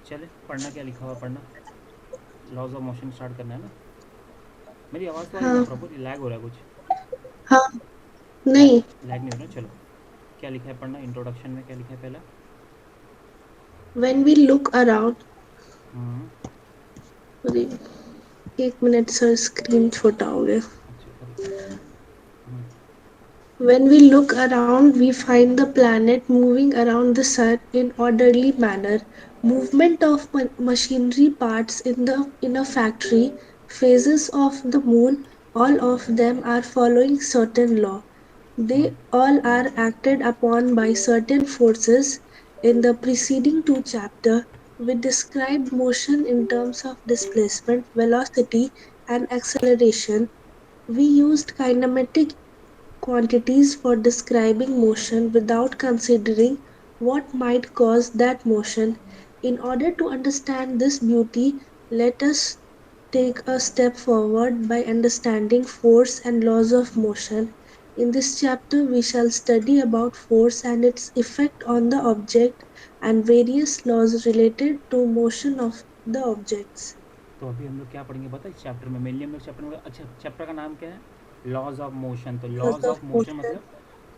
चले पढ़ना, क्या लिखा हुआ पढ़ना। लॉज ऑफ मोशन स्टार्ट करना है ना। मेरी आवाज़ तो आ रही है ना हाँ प्रॉपर, लैग हो रहा है कुछ? हाँ। लैग नहीं। लैग नहीं हो रहा, चलो। क्या लिखा है पढ़ना, इंट्रोडक्शन में क्या लिखा है पहला? When we look around, हम्म। अरे 1 मिनट सर, स्क्रीन छोटा हो गया। अच्छा अरे। हम्म। When we look around, we find the planet moving around the sun in orderly manner. Movement of machinery parts in a factory, phases of the moon, all of them are following certain law. Hmm. They all are acted upon by certain forces. In the preceding two chapters, we described motion in terms of displacement, velocity, and acceleration. We used kinematic quantities for describing motion without considering what might cause that motion. In order to understand this beauty, let us take a step forward by understanding force and laws of motion. In this chapter, we shall study about force and its effect on the object and various laws related to motion of the objects. तो अभी हम लोग क्या पढ़ेंगे बता इस chapter में, mainly हम लोग चैप्टर में, अच्छा चैप्टर का नाम क्या है? Laws of motion. तो Laws laws of of motion motion. मतलब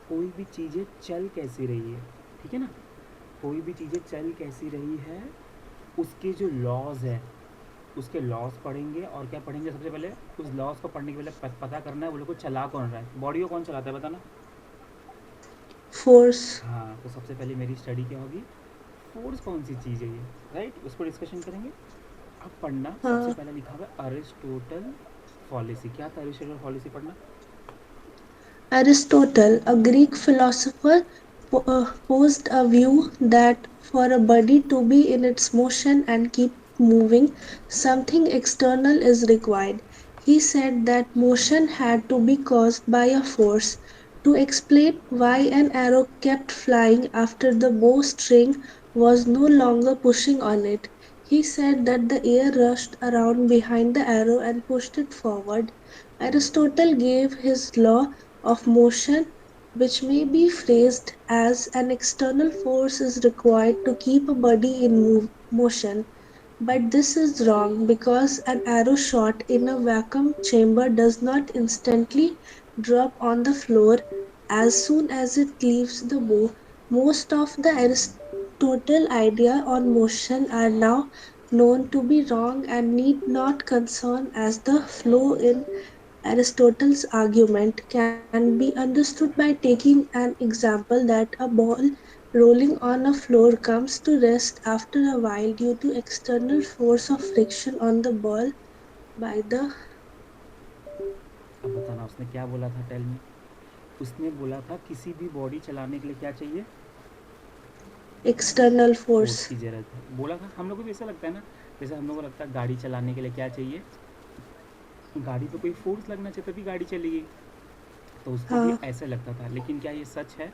कोई भी चीज़ें चल कैसी रही है, ठीक है ना। कोई भी चीज़ें चल कैसी रही है, उसके जो लॉज है, उसके लॉज पढ़ेंगे। और क्या पढ़ेंगे सबसे पहले? उस लॉज को पढ़ने के पहले पता करना है वो लोग को चला कौन रहा है, बॉडी को कौन चलाता है बताना। Force. हाँ, तो सबसे पहले मेरी स्टडी क्या होगी? फोर्स कौन सी चीज़ है ये, राइट, उस पर डिस्कशन करेंगे। अब पढ़ना सबसे Uh, पहले लिखा हुआ है अरिस्टोटल फॉलिसी। क्या था अरिस्टोटल फॉलिसी पढ़ना? Aristotle, a Greek philosopher, posed a view that for a body to be in its motion and keep moving, something external is required. He said that motion had to be caused by a force. To explain why an arrow kept flying after the bowstring was no longer pushing on it, he said that the air rushed around behind the arrow and pushed it forward. Aristotle gave his law of motion, which may be phrased as an external force is required to keep a body in motion. But this is wrong because an arrow shot in a vacuum chamber does not instantly drop on the floor as soon as it leaves the bow. Most of the Aristotle idea on motion are now known to be wrong and need not concern as the flow in Aristotle's argument can be understood by taking an example that a ball rolling on a floor comes to rest after a while due to external force of friction on the ball by the अब बताना उसने क्या बोला था, tell me. उसने बोला था किसी भी बॉडी चलाने के लिए क्या चाहिए? external force force. की ज़रूरत है, बोला था। हम लोग को भी ऐसा लगता है ना, जैसे हम लोग को लगता है गाड़ी चलाने के लिए क्या चाहिए, गाड़ी पे कोई फोर्स लगना चाहिए तभी गाड़ी चलेगी। तो उसको भी हाँ। ऐसे लगता था, लेकिन क्या ये सच है?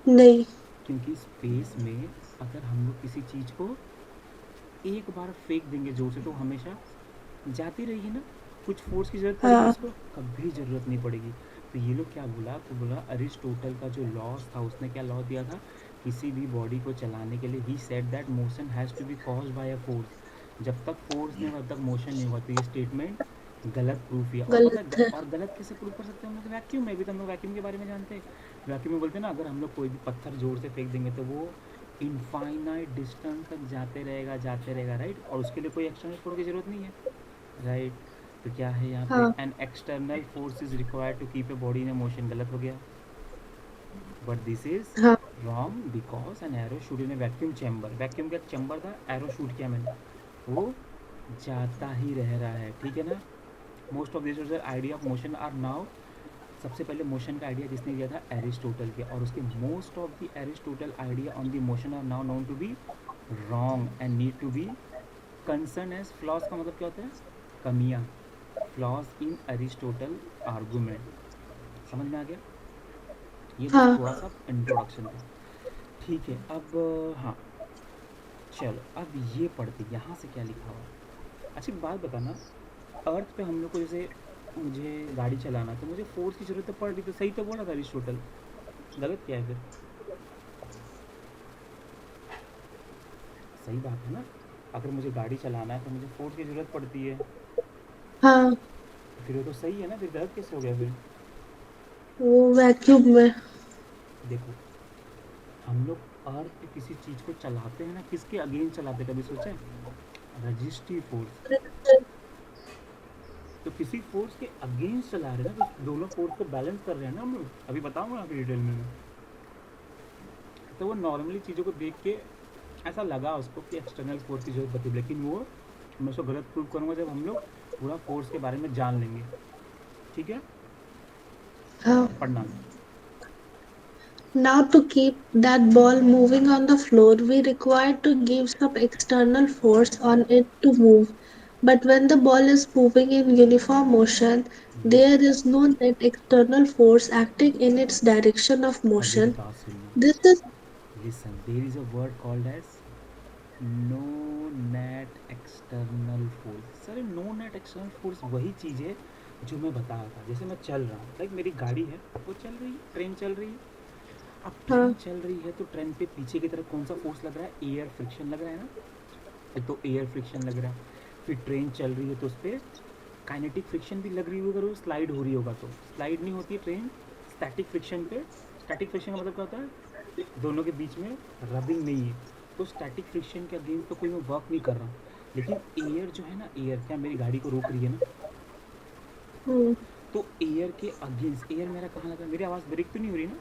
नहीं। क्योंकि स्पेस में अगर हम लोग किसी चीज़ को एक बार फेंक देंगे जोर से तो हमेशा जाती रहेगी ना। कुछ फोर्स की ज़रूरत पड़ेगी हाँ। उसको? कभी ज़रूरत नहीं पड़ेगी। तो ये लोग क्या बोला, तो बोला अरिस्टोटल का जो लॉस था, उसने क्या लॉ दिया था किसी भी बॉडी को चलाने के लिए? He said that motion has to be caused by a force. जब तक फोर्स नहीं होगा तब तक मोशन नहीं होगा। तो ये स्टेटमेंट गलत प्रूफ किया। और पता गलत है है। और गलत कैसे प्रूफ कर सकते हैं हम लोग? वैक्यूम में भी तो हम लोग वैक्यूम के बारे में जानते हैं। वैक्यूम में बोलते हैं ना, अगर हम लोग कोई भी पत्थर जोर से फेंक देंगे तो वो इनफाइनाइट डिस्टेंस तक जाते रहेगा, राइट। और उसके लिए कोई एक्सटर्नल फोर्स की ज़रूरत नहीं है, राइट। तो क्या है यहाँ पे, हाँ। An external force is required to keep a body in motion. गलत हो गया, बट दिस इज हाँ। Wrong because an arrow shoot in a vacuum chamber. Vacuum का चैम्बर था, एरो शूट किया मैंने, वो जाता ही रह रहा है, ठीक है ना। Most of this idea of motion are now, सबसे पहले मोशन का आइडिया किसने दिया था? एरिस्टोटल के। और उसके most of the Aristotle idea on the motion are now known to be wrong and need to be concern as flaws. का मतलब क्या होता है? कमियाँ, फ्लॉज इन अरिस्टोटल आर्गूमेंट। समझ में आ गया? ये बस थोड़ा हाँ। सा इंट्रोडक्शन था, ठीक है। अब हाँ, चलो अब ये पढ़ते यहाँ से क्या लिखा हुआ है। अच्छा एक बात बताना, अर्थ पे हम लोग को जैसे मुझे गाड़ी चलाना तो मुझे फोर्स की ज़रूरत तो पड़ रही, तो सही तो बोला था अरिस्टोटल, गलत क्या है फिर? सही बात है ना। अगर मुझे गाड़ी चलाना है तो मुझे फोर्स की ज़रूरत पड़ती है। हाँ, तो फिर वो तो सही है ना, फिर गलत कैसे हो गया फिर? वो वैक्यूम में। देखो, हम लोग अर्थ पे किसी चीज़ को चलाते हैं ना, किसके अगेंस्ट चलाते हैं, कभी सोचा है? Registry force. तो किसी फोर्स के अगेंस्ट चला रहे हैं ना, तो दोनों फोर्स को बैलेंस कर रहे हैं ना हम लोग। अभी बताऊंगा आपको डिटेल में मैं। तो वो नॉर्मली चीज़ों को देख के ऐसा लगा उसको कि एक्सटर्नल फोर्स की जरूरत पड़ती है, लेकिन वो मैं उसको गलत प्रूव करूँगा जब हम लोग पूरा फोर्स के बारे में जान लेंगे। ठीक है, हाँ। पढ़ना। Now to keep that ball moving on the floor, we require to give some external force on it to move. But when the ball is moving in uniform motion, there is no net external force acting in its direction of अब मेरी motion. बात सुनना। This is listen, there is a word called as no net external force. Sir no net external force वही चीज़ है जो मैं बता रहा था। जैसे मैं चल रहा हूँ, लाइक मेरी गाड़ी है, वो चल रही है, ट्रेन चल रही है। अब ट्रेन हाँ, चल रही है तो ट्रेन पे पीछे की तरफ कौन सा फोर्स लग रहा है? एयर फ्रिक्शन लग रहा है ना। एक तो एयर फ्रिक्शन लग रहा है। फिर ट्रेन चल रही है तो उस पर काइनेटिक फ्रिक्शन भी लग रही होगी, अगर वो स्लाइड हो रही होगा तो। स्लाइड नहीं होती है ट्रेन स्टैटिक फ्रिक्शन पे। स्टैटिक फ्रिक्शन का मतलब क्या होता है? दोनों के बीच में रबिंग नहीं है। तो स्टैटिक फ्रिक्शन के अगेंस्ट तो कोई मैं वर्क नहीं कर रहा हूँ। लेकिन एयर जो है ना, एयर क्या मेरी गाड़ी को रोक रही है ना। हम्म, तो एयर के अगेंस्ट, एयर मेरा कहाँ लग रहा है? मेरी आवाज़ ब्रेक तो नहीं हो रही ना?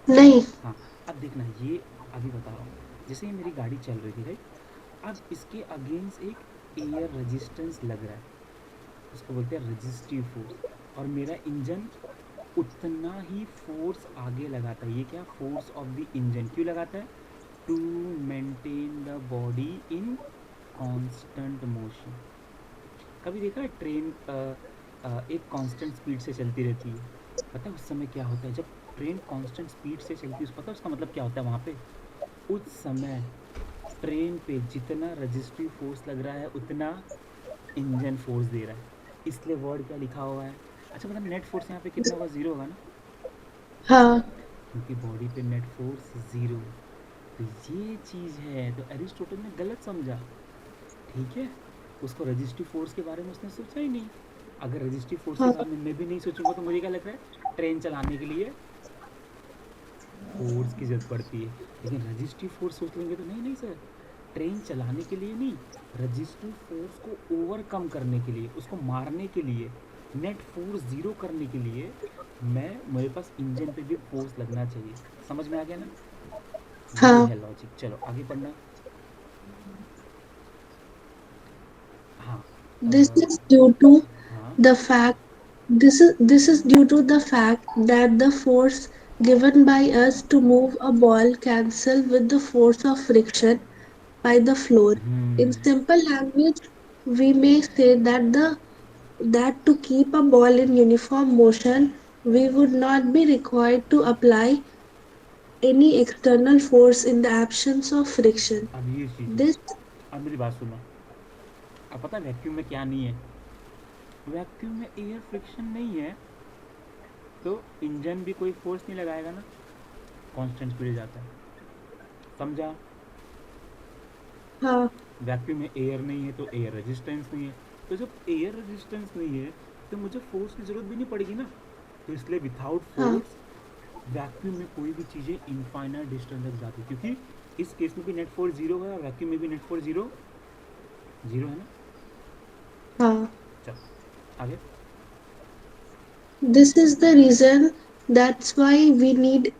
नहीं। हाँ। अब देखना ये, अभी बता रहा हूँ। जैसे ये मेरी गाड़ी चल रही थी राइट, अब इसके अगेंस्ट एक एयर रेजिस्टेंस लग रहा है, उसको बोलते हैं रेजिस्टिव फोर्स। और मेरा इंजन उतना ही फोर्स आगे लगाता है। ये क्या? फोर्स ऑफ द इंजन क्यों लगाता है? To maintain the body in constant motion. कभी देखा है ट्रेन एक कांस्टेंट स्पीड से चलती रहती है? पता है उस समय क्या होता है जब ट्रेन कांस्टेंट स्पीड से चलती है? पता है उसका मतलब क्या होता है वहाँ पे? उस समय ट्रेन पे जितना रजिस्ट्री फोर्स लग रहा है उतना इंजन फोर्स दे रहा है। इसलिए वर्ड क्या लिखा हुआ है? अच्छा, मतलब नेट फोर्स यहाँ पे कितना होगा? ज़ीरो होगा ना, हाँ, क्योंकि बॉडी पे नेट फोर्स ज़ीरो। तो ये चीज़ है, तो एरिस्टोटल ने गलत समझा। ठीक है, उसको रजिस्ट्री फोर्स के बारे में उसने सोचा ही नहीं। अगर रजिस्ट्री फोर्स के हाँ, बारे में मैं भी नहीं सोचूंगा तो मुझे क्या लग रहा है? ट्रेन चलाने के लिए फोर्स की ज़रूरत पड़ती है। लेकिन रजिस्ट्री फोर्स सोच लेंगे तो नहीं नहीं सर, ट्रेन चलाने के लिए नहीं, रजिस्ट्री फोर्स को ओवरकम करने के लिए, उसको मारने के लिए, नेट फोर्स ज़ीरो करने के लिए मैं, मेरे पास इंजन पे भी फोर्स लगना चाहिए। समझ में आ गया ना? ये हाँ। है लॉजिक। चलो आगे पढ़ना। हाँ। This is due to हाँ। the fact this is due to the fact that the force given by us to move a ball cancel with the force of friction by the floor. In hmm. simple language, we may say that to keep a ball in uniform motion, we would not be required to apply any external force in the absence of friction. अब ये चीज़ है। This अब मेरी बात सुनो। अब पता है वैक्यूम में क्या नहीं है? वैक्यूम में एयर फ्रिक्शन नहीं है, तो इंजन भी कोई फोर्स नहीं लगाएगा ना, कांस्टेंट स्पीड जाता है। समझा? हाँ, वैक्यूम में एयर नहीं है तो एयर रेजिस्टेंस नहीं है। तो जब एयर रेजिस्टेंस नहीं है तो मुझे फोर्स की ज़रूरत भी नहीं पड़ेगी ना। तो इसलिए विदाउट हाँ, फोर्स वैक्यूम में कोई भी चीज़ें इनफाइनाइट डिस्टेंस तक जाती, क्योंकि इस केस में भी नेट फोर्स जीरो है और वैक्यूम में भी नेट फोर्स जीरो जीरो है ना। हाँ. चल आगे। This is the reason that's why we need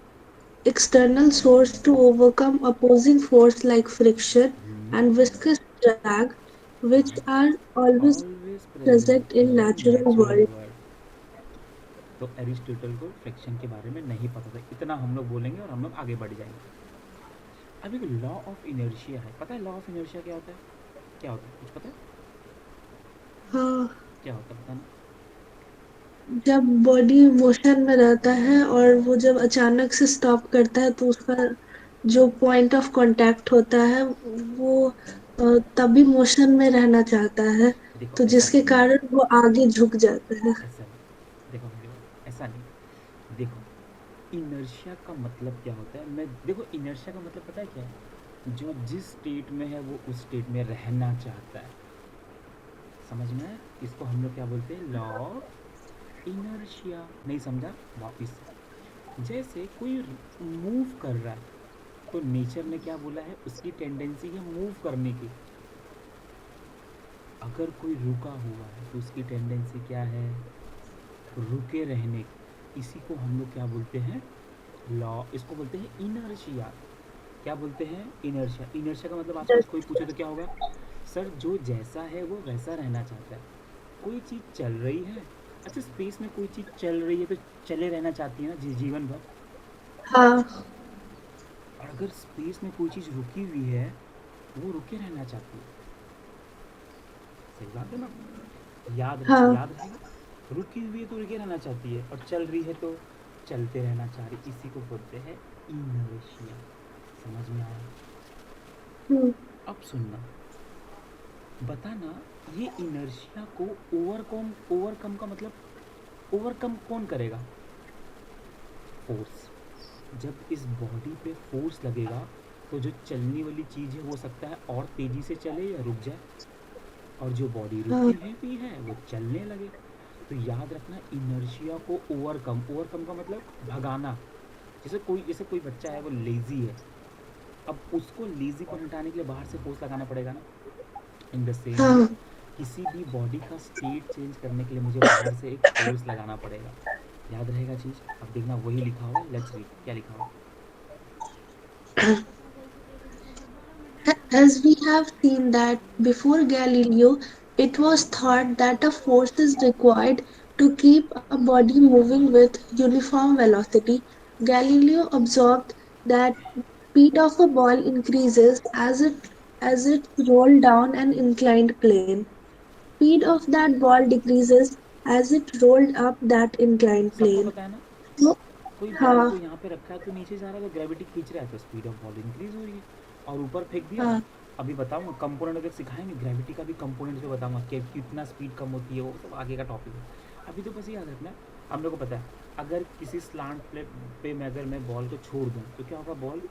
external source to overcome opposing force like friction and viscous drag, which are always always present present in in natural natural world. World. तो Aristotle को friction के बारे में नहीं पता था, इतना हम लोग बोलेंगे और हम लोग आगे बढ़ जाएंगे। अब एक लॉ ऑफ इनर्शिया है। पता है लॉ ऑफ इनर्शिया क्या होता है? क्या होता है, कुछ पता है? हाँ, क्या होता है बताना। जब बॉडी मोशन में रहता है और वो जब अचानक से स्टॉप करता है तो उसका जो पॉइंट ऑफ कांटेक्ट होता है वो तभी मोशन में रहना चाहता है, देखो तो ऐसा जिसके नहीं, कारण वो आगे झुक जाता है। ऐसा नहीं, देखो मेरी बात, ऐसा नहीं। देखो, इनर्शिया का मतलब क्या होता है? मैं देखो, इनर्शिया का मतलब पता है क्या है? जो जिस स्टेट में है वो उस स्टेट में रहना चाहता है। समझ में आया? इसको हम लोग क्या बोलते हैं? Law of inertia. नहीं समझा? वापिस से। जैसे कोई मूव कर रहा है तो नेचर ने क्या बोला है? उसकी टेंडेंसी है मूव करने की। अगर कोई रुका हुआ है तो उसकी टेंडेंसी क्या है? रुके रहने की। इसी को हम लोग क्या बोलते हैं? लॉ। इसको बोलते हैं इनर्शिया। क्या बोलते हैं? इनर्शिया। इनर्शिया का मतलब आसपास कोई पूछे तो क्या होगा? सर जो जैसा है वो वैसा रहना चाहता है। कोई चीज़ चल रही है, अच्छा स्पेस में कोई चीज़ चल रही है तो चले रहना चाहती है ना जीवन भर। हाँ और अगर स्पेस में कोई चीज़ रुकी हुई है वो रुके रहना चाहती है। सही बात है ना? हाँ याद रहेगा। रुकी हुई है तो रुके रहना चाहती है और चल रही है तो चलते रहना चाह रही। इसी को बोलते हैं इनर्शिया। समझ में आया? हम्म, अब सुनना, बताना, ये इनर्शिया को ओवरकम का मतलब ओवरकम कौन करेगा? फोर्स। जब इस बॉडी पे फोर्स लगेगा तो जो चलने वाली चीज़ है वो सकता है और तेज़ी से चले या रुक जाए, और जो बॉडी रुकी हाँ है भी है वो चलने लगे। तो याद रखना, इनर्शिया को ओवरकम, ओवरकम का मतलब भगाना। जैसे कोई बच्चा है वो लेज़ी है, अब उसको लेज़ीपन हटाने के लिए बाहर से फोर्स लगाना पड़ेगा ना। इन द सेम वे, हाँ। किसी भी बॉडी का स्टेट चेंज करने के लिए मुझे बाहर से एक फोर्स लगाना पड़ेगा। याद रहेगा चीज़? अब देखना वही लिखा हुआ है, लेट्स रीड क्या लिखा हुआ है। As we have seen that before Galileo, it was thought that a force is required to keep a body moving with uniform velocity. Galileo observed that speed of a ball increases as it rolls down an inclined plane. Speed of that ball decreases as it rolled up that inclined सबको plane. पता है ना? So, कोई ball हाँ को यहाँ पे रखा है तो नीचे जा रहा है तो ग्रेविटी खींच रहा है तो स्पीड ऑफ बॉल इंक्रीज हो रही है, और ऊपर फेंक दिया। हाँ अभी बताऊंगा कंपोनेंट, अगर सिखाएंगे ग्रेविटी का भी कंपोनेंट जो बताऊंगा कि कितना स्पीड कम होती है, वो सब आगे का टॉपिक है। अभी तो बस याद रखना, हम लोग को पता है अगर किसी स्लांट प्लेट पे मैं अगर मैं बॉल को छोड़ दूँ तो क्या होगा? बॉल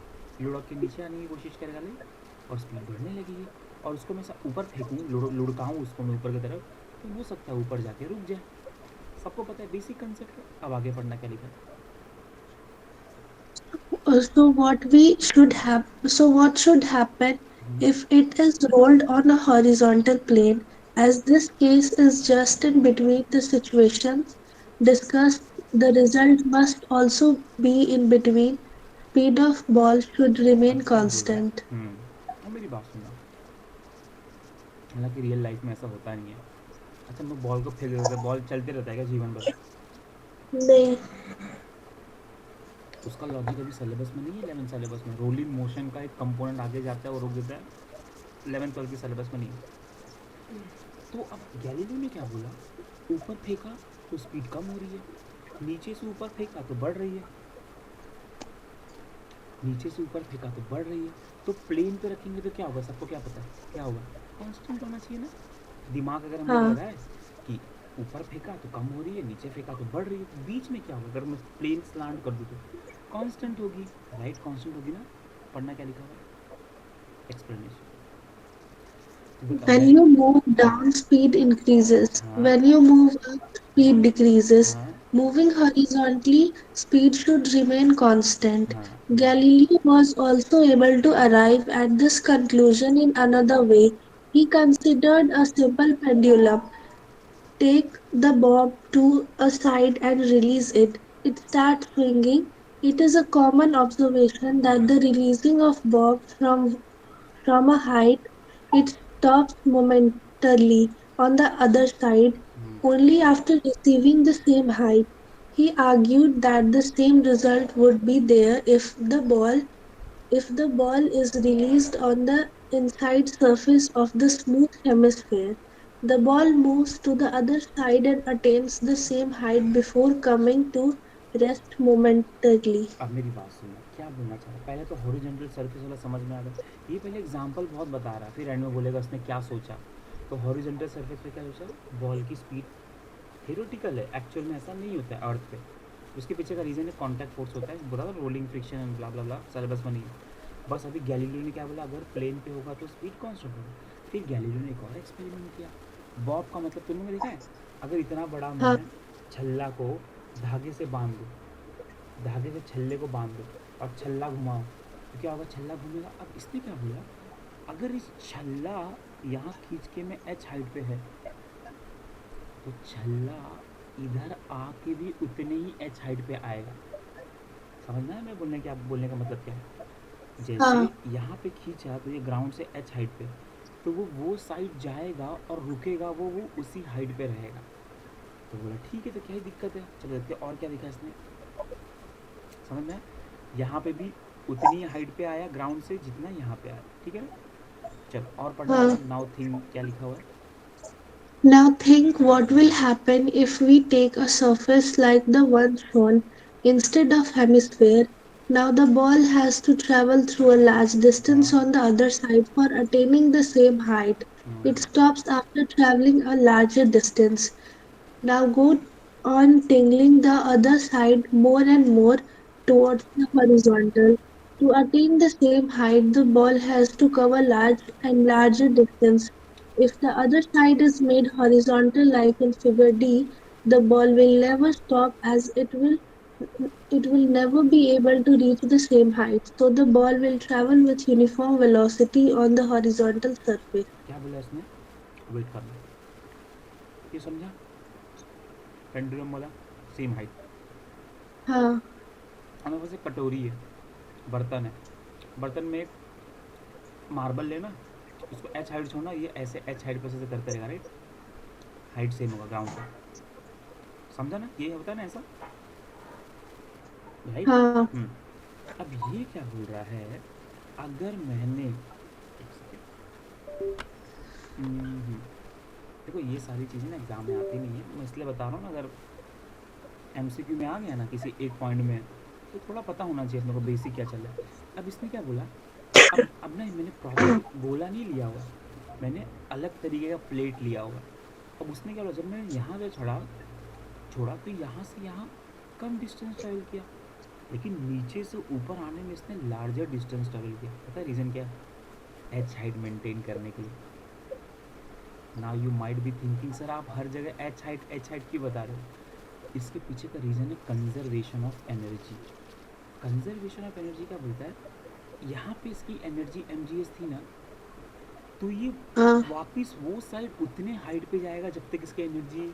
लुढ़क के नीचे आने की कोशिश करेगा नहीं, और स्पीड बढ़ने लगेगी। और उसको मैं ऊपर फेंकूँ, लुढ़काऊँ उसको मैं ऊपर की तरफ, तो हो सकता है ऊपर जाके रुक जाए। सबको पता है, बेसिक कंसेप्ट है। अब आगे पढ़ना क्या लिखा है। So what should happen hmm, if it is rolled on a horizontal plane? As this case is just in between the situations discussed, the result must also be in between. Speed of ball should अब remain क्या बोल रहा है? constant. अब मेरी बात सुनना, हालांकि रियल लाइफ में ऐसा होता नहीं है। अच्छा मैं बॉल को फेंक देता, बॉल चलते रहता है क्या जीवन भर? नहीं उसका लॉजिक अभी सिलेबस में नहीं है। 11th सिलेबस में रोलिंग मोशन का एक कंपोनेंट आगे जाता है और रोक देता है, 11th 12th के सिलेबस में नहीं है। तो अब गैलीलियो ने क्या बोला? ऊपर फेंका तो स्पीड कम हो रही है, नीचे से ऊपर फेंका तो बढ़ रही है, नीचे से ऊपर फेंका तो बढ़ रही है। तो प्लेन पे रखेंगे तो क्या होगा? सबको क्या पता है क्या होगा? कांस्टेंट होना चाहिए ना। दिमाग अगर हम लोग हाँ लगाए कि ऊपर फेंका तो कम हो रही है, नीचे फेंका तो बढ़ रही है, तो बीच में क्या होगा? अगर मैं प्लेन स्लांट कर दूँ तो कांस्टेंट होगी। राइट, कांस्टेंट होगी ना। पढ़ना क्या लिखा हुआ है? एक्सप्लेनेशन। तो बताओ when when. you move down, speed increases. हाँ When you move up, speed decreases. हाँ Moving horizontally, speed should remain constant. हाँ Galileo was also able to arrive at this conclusion in another way. He considered a simple pendulum. Take the bob to a side and release it. It starts swinging. It is a common observation that the releasing of bob from a height, it stops momentarily on the other side only after receiving the same height. He argued that the same result would be there if the ball is released on the inside surface of the smooth hemisphere. The ball moves to the other side and attains the same height before coming to rest momentarily. अब मेरी बात सुनना, क्या बोलना चाह रहा है? पहले तो हॉरिजॉन्टल सरफेस वाला समझ में आ गया। ये पहले एग्जांपल बहुत बता रहा है, फिर एंड में बोलेगा उसने क्या सोचा। तो हॉरिजॉन्टल सरफेस पे क्या सोचा? बॉल की स्पीड थ्योरेटिकल है, एक्चुअल में ऐसा नहीं होता है अर्थ पे। उसके पीछे का रीज़न है कॉन्टैक्ट फोर्स होता है, बोला था rolling friction and blah blah blah, syllabus में नहीं है। बस अभी गैलीलियो ने क्या बोला, अगर प्लेन पे होगा तो स्पीड कांस्टेंट होगा। फिर गैलीलियो ने एक और एक्सपेरिमेंट किया। बॉब का मतलब तुमने देखा है, अगर इतना बड़ा हाँ मैं छल्ला को धागे से बांध दूँ, धागे से छल्ले को बांध दो और छल्ला घुमाओ तो क्या होगा, छल्ला घूमेगा। अब इसने क्या बोला, अगर इस छल्ला यहाँ खींच के मैं एच हाइट पे है तो छल्ला इधर आके भी उतने ही एच हाइट पे आएगा। समझना है मैं बोलने का मतलब क्या है। जैसे हाँ यहाँ पे खींचा तो ये ग्राउंड से एच हाइट पे, तो वो साइड जाएगा और रुकेगा, वो उसी हाइट पे रहेगा। तो बोला ठीक है, तो क्या ही दिक्कत है, चलो देखते हैं और क्या दिखा इसने। समझ में आया? यहाँ पे भी उतनी हाइट पे आया ग्राउंड से जितना यहाँ पे आया, ठीक है ना। चलो और पढ़ना हाँ जरा, नाउ थिंग क्या लिखा हुआ है। Now think what will happen if we take a surface like the one shown instead of hemisphere. Now the ball has to travel through a large distance हाँ on the other side for attaining the same height. It हाँ stops after traveling a larger distance. Now go on tingling the other side more and more towards the horizontal. To attain the same height, the ball has to cover large and larger distance. If the other side is made horizontal like in figure D, the ball will never stop as it will never be able to reach the same height. So the ball will travel with uniform velocity on the horizontal surface. क्या बोला इसने, wait करना, ये समझा, pendulum वाला, same height. हाँ हमारे पास एक कटोरी है, बर्तन है, बर्तन में एक मार्बल लेना, इसको एच हाइट छोड़ना, ये ऐसे एच हाइट पर से करते रहेगा, राइट, हाइट सेम होगा ग्राउंड से। समझा ना, ये होता है ना ऐसा, राइट। हाँ हम्म। अब ये क्या बोल रहा है, अगर मैंने एक सेकेंड, देखो ये सारी चीज़ें ना एग्ज़ाम में आती नहीं है, मैं इसलिए बता रहा हूँ ना, अगर एमसीक्यू में आ गया ना किसी एक पॉइंट में, तो थोड़ा पता होना चाहिए अपने को बेसिक क्या चल रहा है। अब इसने क्या बोला, अब ना मैंने प्रॉपर गोला नहीं लिया हुआ, मैंने अलग तरीके का प्लेट लिया हुआ। अब उसने क्या बोला, जब मैंने यहाँ से छोड़ा छोड़ा तो यहाँ से यहाँ कम डिस्टेंस ट्रैवल किया, लेकिन नीचे से ऊपर आने में इसने लार्जर डिस्टेंस ट्रैवल किया। पता है रीज़न क्या है, एच हाइट मेंटेन करने के लिए। Now you might be thinking sir आप हर जगह एच हाइट क्यों बता रहे हो। इसके पीछे का रीज़न है conservation of energy. Conservation of energy क्या बोलता है, यहाँ पे इसकी एनर्जी एम थी ना, तो ये हाँ वापस वो साइड उतने हाइट पे जाएगा जब तक इसकी एनर्जी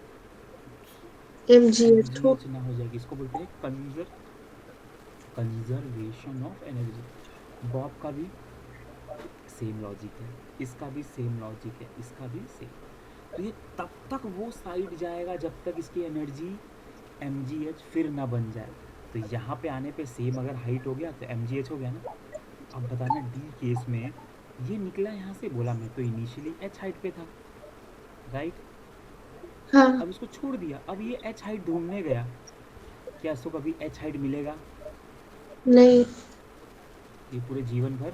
MGH हो एच ना हो जाएगी। इसको बोलते हैं कंजर्वेशन ऑफ एनर्जी। बॉब का भी सेम लॉजिक है, इसका भी सेम लॉजिक है, इसका भी सेम। तो ये तब तक वो साइड जाएगा जब तक इसकी एनर्जी एम फिर ना बन जाए। तो यहाँ पे आने पे सेम अगर हाइट हो गया तो एम हो गया ना। अब बताना डी केस में ये निकला यहाँ से, बोला मैं तो इनिशियली एच हाइट पे था, राइट। हाँ अब इसको छोड़ दिया, अब ये एच हाइट ढूंढने गया, क्या इसको कभी एच हाइट मिलेगा, नहीं ये पूरे जीवन भर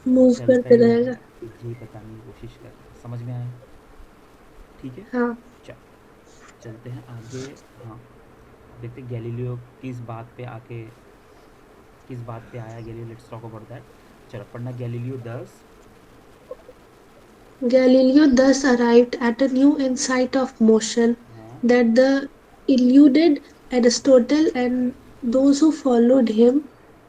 मूव चलता करते ही रहेगा रहेगा। ये बताने की कोशिश कर, समझ में आया, ठीक है। हाँ चल चलते हैं आगे। हाँ, देखते गैलीलियो किस बात पे आके, किस बात पे आया Galileo, let's talk about that. चलो पढ़ना, Galileo 10। Galileo thus arrived at a new insight of motion हाँ that the eluded Aristotle and those who followed him.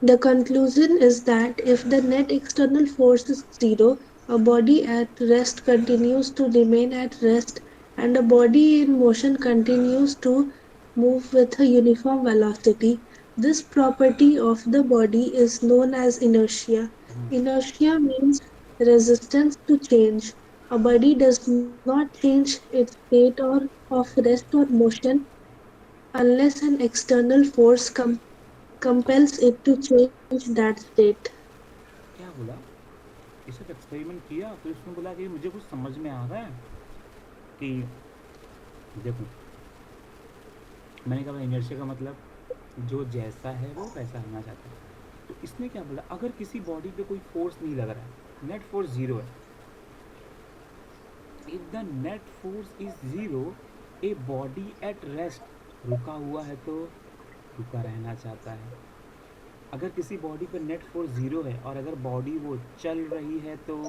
The conclusion is that if the net external force is zero, a body at rest continues to remain at rest, and a body in motion continues to move with a uniform velocity. This property of the body is known as inertia. Inertia means resistance to change. A body does not change its state or of rest or motion unless an external force compels it to change that state. क्या बोला, ये सब experiment किया तो इसने बोला कि मुझे कुछ समझ में आ रहा है कि देखो, मैंने कहा इनर्शिया का मतलब जो जैसा है वो वैसा होना चाहता है। तो इसने क्या बोला, अगर किसी बॉडी पे कोई फोर्स नहीं लग रहा है, नेट फोर्स जीरो है, if the net force is zero, a body at rest, रुका हुआ है तो रुका रहना चाहता है, अगर किसी बॉडी पर नेट फोर्स ज़ीरो है और अगर बॉडी वो चल रही है तो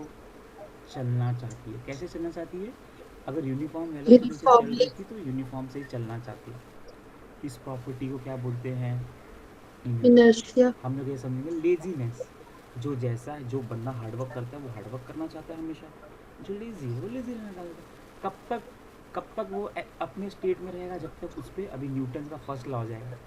चलना चाहती है। कैसे चलना चाहती है? अगर यूनिफॉर्म वेलोसिटी से चल uniformly. रही थी तो यूनिफॉर्म से ही चलना चाहती है। इस प्रॉपर्टी को क्या बोलते हैं? इनर्शिया। Inertia. हम लोग ये समझेंगे लेजीनेस। जो जैसा है, जो बंदा हार्डवर्क करता है वो हार्डवर्क करना चाहता है हमेशा। जो लेजी है वो लेजी रहना चाहता है। कब तक वो अपने स्टेट में रहेगा? जब तक उस पर अभी न्यूटन का फर्स्ट लॉ हो जाएगा।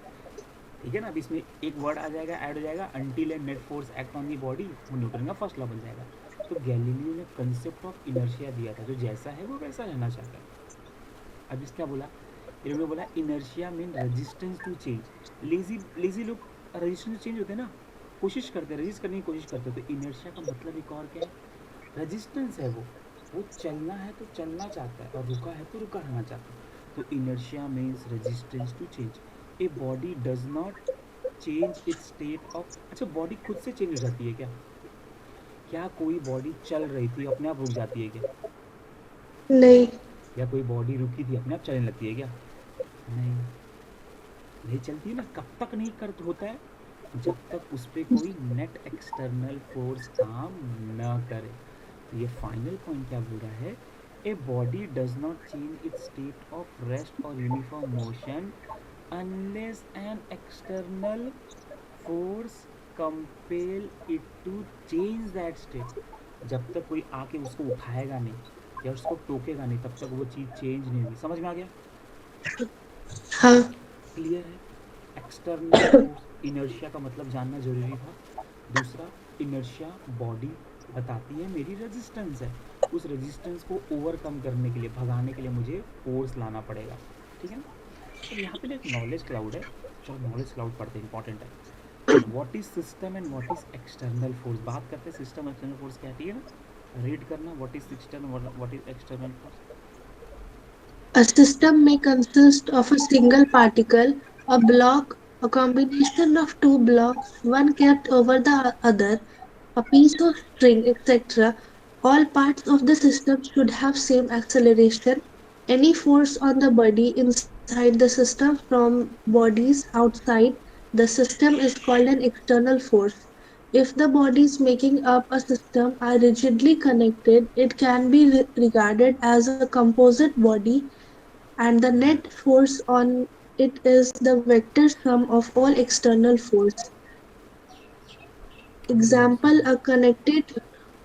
ठीक है ना? अभी इसमें एक वर्ड आ जाएगा, ऐड हो जाएगा, until and net force act on the body, वो न्यूटन का फर्स्ट लॉ बन जाएगा। तो गैलीलियो ने कंसेप्ट ऑफ इनर्शिया दिया था, जो जैसा है वो वैसा रहना चाहता है। अब इस क्या बोला? ये लोगों ने बोला inertia mean resistance to change. Lazy lazy लोग रेजिस्टेंस चेंज होते हैं ना, कोशिश करते हैं, रजिस्ट करने की कोशिश करते हैं। तो इनर्शिया का मतलब एक और क्या है? रेजिस्टेंस है वो चलना है तो चलना चाहता है और रुका है तो रुका रहना चाहता है। तो inertia means resistance to change. A body does not change it's state of. अच्छा, बॉडी खुद से चेंज हो जाती है क्या? क्या कोई बॉडी चल रही थी अपने आप रुक जाती है क्या? नहीं. या कोई बॉडी रुकी थी अपने आप चलने लगती है क्या? नहीं, नहीं चलती है ना। कब तक नहीं कर होता है? जब तक उस पर कोई नेट एक्सटर्नल फोर्स काम न करे। तो ये फाइनल पॉइंट क्या बोल रहा है? A body does not change it's state of rest और uniform motion unless an external force compel it to change that state. जब तक कोई आके उसको उठाएगा नहीं या उसको टोकेगा नहीं तब तक वो चीज़ चेंज नहीं होगी। समझ में आ गया? हाँ. क्लियर है? एक्सटर्नल फोर्स, इनर्शिया का मतलब जानना जरूरी था। दूसरा, इनर्शिया बॉडी बताती है मेरी रेजिस्टेंस है। उस रेजिस्टेंस को ओवरकम करने के लिए, भगाने के लिए मुझे फोर्स लाना पड़ेगा। ठीक है ना? अब यहाँ पे एक नॉलेज क्लाउड है। चलो नॉलेज क्लाउड पढ़ते हैं, इंपॉर्टेंट है। What is system and what is external force. बात करते हैं सिस्टम एक्सटर्नल फोर्स क्या है। ठीक है ना? रीड करना, what is system, what is external force. A system may consist of a single particle, a block, a combination of two blocks, one kept over the other, a piece of string, etc. All parts of the system should have same acceleration. Any force on the body inside the system from bodies outside the system is called an external force. If the bodies making up a system are rigidly connected, it can be regarded as a composite body, and the net force on it is the vector sum of all external force. अगर ये Example, सुनो, a connected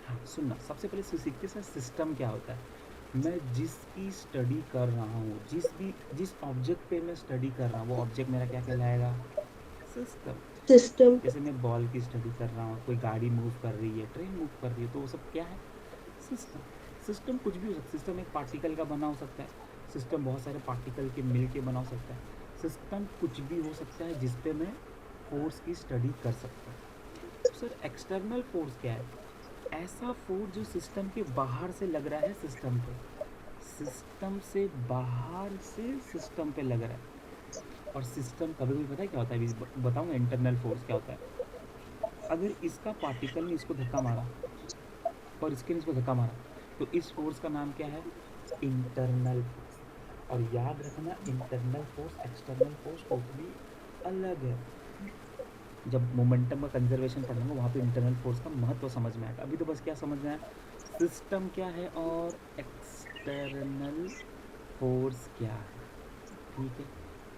हाँ सुनना, सबसे पहले सीखते sir system क्या होता है। मैं जिसकी स्टडी कर रहा हूँ, जिस ऑब्जेक्ट पे मैं स्टडी कर रहा हूँ, वो ऑब्जेक्ट मेरा क्या कहलाएगा? सिस्टम। system. जैसे मैं बॉल की स्टडी कर रहा हूँ, कोई गाड़ी मूव कर रही है, ट्रेन मूव कर रही है, तो वो सब क्या है? सिस्टम। सिस्टम कुछ भी हो सकता है। सिस्टम एक पार्टिकल का बना हो सकता है, सिस्टम बहुत सारे पार्टिकल के मिल के बना हो सकता है, सिस्टम कुछ भी हो सकता है जिस पे मैं फोर्स की स्टडी कर सकता हूँ। तो सर एक्सटर्नल फोर्स क्या है? ऐसा फोर्स जो सिस्टम के बाहर से लग रहा है सिस्टम पे, सिस्टम से बाहर से सिस्टम पे लग रहा है। और सिस्टम कभी कभी पता है क्या होता है, अभी बताऊंगा इंटरनल फोर्स क्या होता है। अगर इसका पार्टिकल ने इसको धक्का मारा और इसके ने इसको धक्का मारा, तो इस फोर्स का नाम क्या है? Internal force. और याद रखना, internal force external force totally अलग है। जब मोमेंटम का कंजर्वेशन पढ़ेंगे वहाँ पे इंटरनल फोर्स का महत्व समझ में आएगा। अभी तो बस क्या समझ में आया? सिस्टम क्या है और एक्सटर्नल फोर्स क्या है। ठीक है?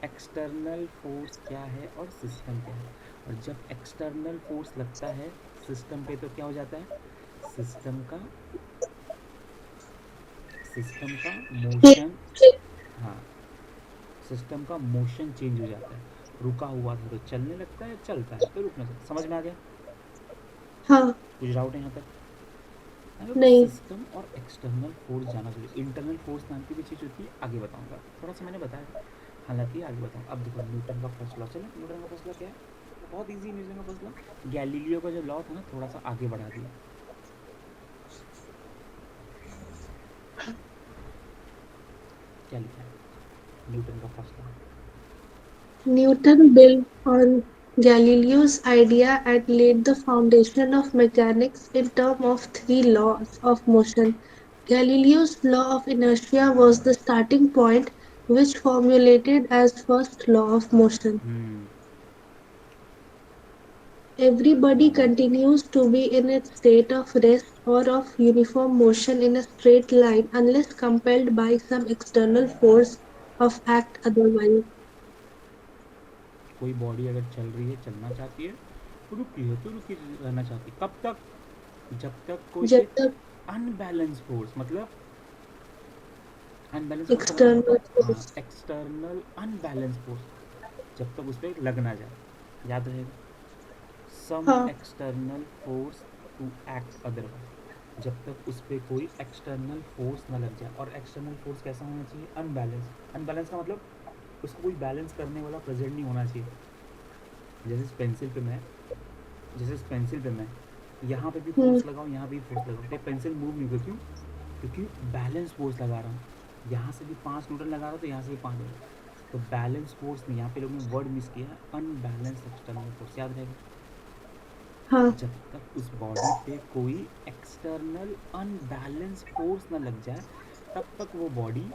एक्सटर्नल फोर्स क्या है और सिस्टम क्या है। और जब एक्सटर्नल फोर्स लगता है सिस्टम पे तो क्या हो जाता है? सिस्टम का सिस्टम का मोशन, हाँ, सिस्टम का मोशन चेंज हो जाता है। रुका हुआ था तो चलने लगता है, चलता है तो रुकने लगता है। समझ में आ गया? हाँ. कुछ डाउट है यहाँ तक? अगर तो नहीं. सिस्टम और एक्सटर्नल फोर्स जाना चाहिए। इंटरनल फोर्स नाम की भी चीज़ होती है, आगे बताऊंगा। थोड़ा सा मैंने बताया था, हालांकि आगे बताऊंगा। अब देखो न्यूटन का फर्स्ट लॉ। चलो न्यूटन का फर्स्ट लॉ क्या है? बहुत इजी। न्यूटन का फर्स्ट लॉ गैलीलियो का जो लॉ था ना, थोड़ा सा आगे बढ़ा दिया। क्या लिखा है न्यूटन का first law? Newton built on Galileo's idea and laid the foundation of mechanics in terms of three laws of motion. Galileo's law of inertia was the starting point, which formulated as first law of motion. Hmm Everybody continues to be in a state of rest or of uniform motion in a straight line unless compelled by some external force of act otherwise. कोई body अगर चल रही है, चलना चाहती है, रुकी है तो रुकी रहना चाहती है, कब तक? जब तक कोई जब एक तक अनबैलेंस फोर्स, मतलब अनबैलेंस फोर्स का मतलब, external हाँ, force. एक्सटर्नल अनबैलेंस फोर्स, जब तक उस पर लग ना जाए, याद रहेगा, सम हाँ external force to act otherwise, जब तक उस पर कोई एक्सटर्नल फोर्स ना लग जाए। और एक्सटर्नल फोर्स कैसा होना चाहिए? अनबैलेंस। अनबैलेंस का मतलब उसको कोई बैलेंस करने वाला प्रेजेंट नहीं होना चाहिए। जैसे इस पेंसिल पे मैं जैसे इस पेंसिल पे मैं यहाँ पे भी हम्म फोर्स लगाऊँ, यहाँ भी फोर्स लगाऊँ, तो पेंसिल मूव नहीं होगी। क्यों? क्योंकि बैलेंस फोर्स लगा रहा हूँ। यहाँ से भी 5 न्यूटन लगा रहा हूँ, तो यहाँ से भी 5 न्यूटन। तो बैलेंस फोर्स नहीं, यहाँ पे लोगों ने वर्ड मिस किया है, अनबैलेंस एक्सटर्नल फोर्स, याद रहेगा। हाँ जब तक उस बॉडी पे कोई एक्सटर्नल अनबैलेंस फोर्स ना लग जाए, तब तक वो बॉडी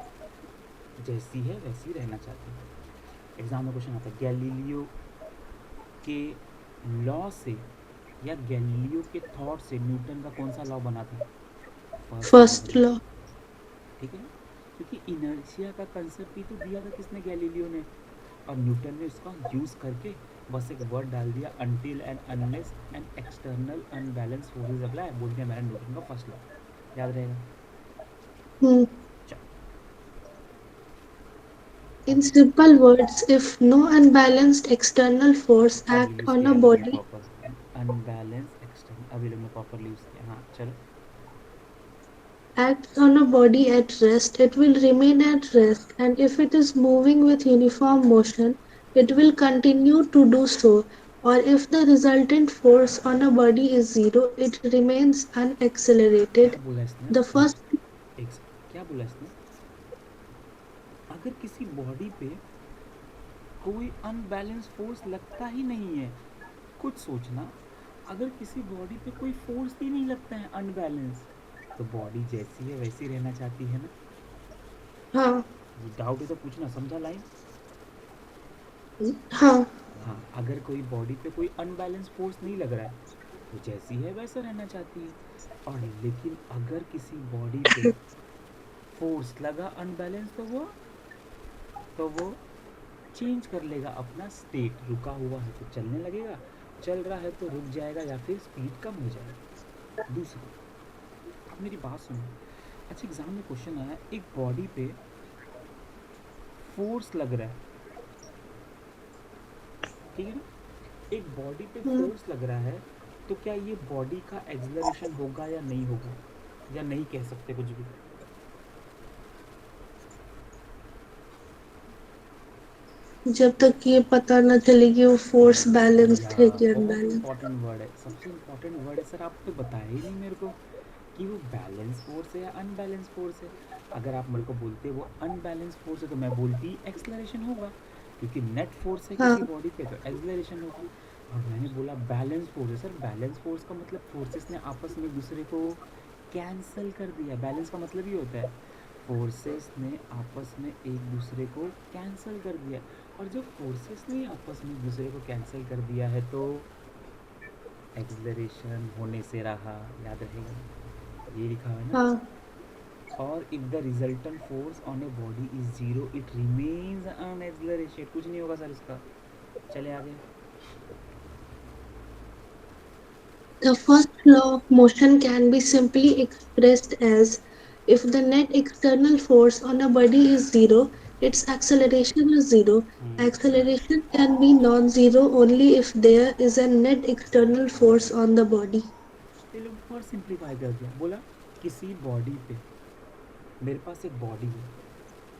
जैसी है वैसी रहना चाहती है। एग्जाम में क्वेश्चन आता है, गैलीलियो के लॉ से या गैलीलियो के थॉट से न्यूटन का कौन सा लॉ बना था? फर्स्ट लॉ first बना था। law. ठीक है ना? क्योंकि इनर्शिया का कंसेप्ट ही तो दिया था किसने? गैलीलियो ने। और न्यूटन ने उसका यूज़ करके बस एक वर्ड डाल दिया, until and unless an external unbalance forces apply, बोल दिया मैंने न्यूटन का फर्स्ट लॉ। याद रहेगा। Hmm. चल In आगे। simple words, if no unbalanced external force अब act यूज़ on किया a है लोग ने body, प्रॉपर, अनबैलेंस एक्सटर्नल, अभी लोग ने प्रॉपरली यूज़ किया। हाँ चलो। acts on a body at rest, it will remain at rest, and if it is moving with uniform motion, it will continue to do so. Or if the resultant force on a body is zero, it remains unaccelerated. क्या बोला इसने? The first, एक क्या बोला इसने? अगर किसी body पे कोई अनबैलेंस फोर्स लगता ही नहीं है, कुछ सोचना, अगर किसी बॉडी पे कोई फोर्स ही नहीं लगता है अनबैलेंस, तो बॉडी जैसी है वैसी रहना चाहती है ना। हाँ ये डाउट है तो पूछना, समझा लाइन? हाँ हाँ, अगर कोई बॉडी पे कोई अनबैलेंस फोर्स नहीं लग रहा है, तो जैसी है वैसा रहना चाहती है। और लेकिन अगर किसी बॉडी पे फोर्स लगा अनबैलेंस, तो वो चेंज कर लेगा अपना स्टेट। रुका हुआ है तो चलने लगेगा, चल रहा है तो रुक जाएगा या फिर स्पीड कम हो जाएगा। दूसरी, अब मेरी बात सुनो। अच्छा, एग्जाम में क्वेश्चन आया, एक बॉडी पे फोर्स लग रहा है, ठीक है ना? एक बॉडी पे हम्म, फोर्स लग रहा है, तो क्या ये बॉडी का एक्सलरेशन होगा या नहीं होगा, या नहीं कह सकते कुछ भी? जब तक ये पता न चले कि वो फोर्स बैलेंस्ड है या कि बहुत अनबैलेंस्ड. इंपॉर्टेंट वर्ड है, सबसे इंपॉर्टेंट वर्ड है सर, आप तो बताया ही नहीं मेरे को कि वो बैलेंस फोर्स है या अनबैलेंस फोर्स है। अगर आप मेरे को बोलते वो अनबैलेंस फोर्स है, तो मैं बोलती एक्सलरेशन होगा, क्योंकि नेट फोर्स है हाँ किसी बॉडी पे तो एक्सलरेशन होगा। और मैंने बोला बैलेंस फोर्स है। सर बैलेंस फोर्स का मतलब फोर्सेस ने आपस में एक दूसरे को कैंसल कर दिया। बैलेंस का मतलब ये होता है, फोर्सेस ने आपस में एक दूसरे को कैंसल कर दिया। और जब फोर्सेस ने आपस में एक दूसरे को कैंसिल कर दिया है, तो एक्सलरेशन होने से रहा, याद रहेगा, ये लिखा हुआ है ना। हाँ. और if the resultant force on a body is zero, it remains unaccelerated. कुछ नहीं होगा सर इसका। चले आगे। The first law of motion can be simply expressed as if the net external force on a body is zero, its acceleration is zero. Acceleration can be non-zero only if there is a net external force on the body. ये लोग और simplify कर दिया, बोला किसी body पे, मेरे पास एक बॉडी है,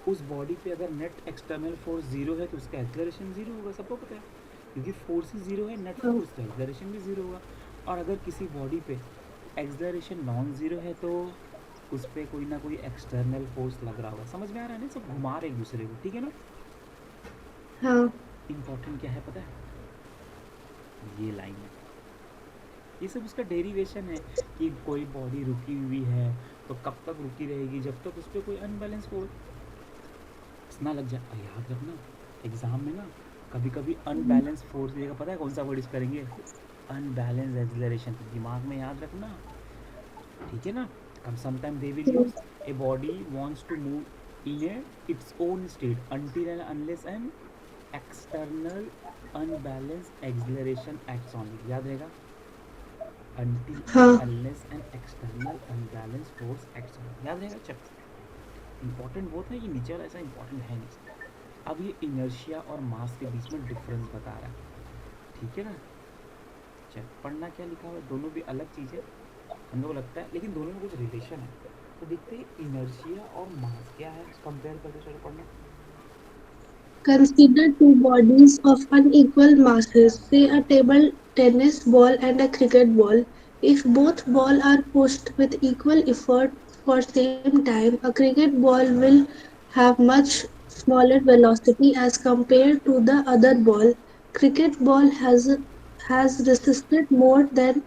उस बॉडी पे अगर नेट एक्सटर्नल फोर्स जीरो है, तो उसका एक्सलरेशन जीरो होगा, सबको पता है। क्योंकि फोर्स ही जीरो है, नेट हाँ फोर्स, तो एक्सलरेशन भी जीरो होगा। और अगर किसी बॉडी पे एक्सलरेशन नॉन जीरो है, तो उस पर कोई ना कोई एक्सटर्नल फोर्स लग रहा होगा। समझ में आ रहा है ना? सब घुमा रहे एक दूसरे को, ठीक है ना? हाँ इंपॉर्टेंट क्या है पता है? ये लाइन है, ये सब उसका डेरिवेशन है, कि कोई बॉडी रुकी हुई है तो कब तक रुकी रहेगी, जब तक उस पर कोई अनबैलेंस फोर्स ना लग जाए। और याद रखना, एग्जाम में ना कभी कभी अनबैलेंस फोर्स की जगह पता है कौन सा वर्ड यूज करेंगे? अनबैलेंस एक्सेलरेशन, तो दिमाग में याद रखना, ठीक है ना। Come sometime they will use a body wants to move in a it's own state until and unless an external unbalance acceleration acts on it, याद रहेगा, until and हाँ unless an external unbalanced force acts on, याद रहेगा। चलो, important वो था, ये नीचे वाला ऐसा इंपॉर्टेंट है नहीं। अब ये इनर्शिया और मास के बीच में डिफरेंस बता रहा है, ठीक है ना। चल, पढ़ना क्या लिखा हुआ है, दोनों भी अलग चीज़ है हम लोग को लगता है, लेकिन दोनों में कुछ रिलेशन है। तो देखते हैं इनर्शिया और मास क्या है, कंपेयर करके चलो पढ़ना। Consider two bodies of unequal masses, say a table tennis ball and a cricket ball. If both balls are pushed with equal effort for same time, a cricket ball will have much smaller velocity as compared to the other ball. Cricket ball has resisted more than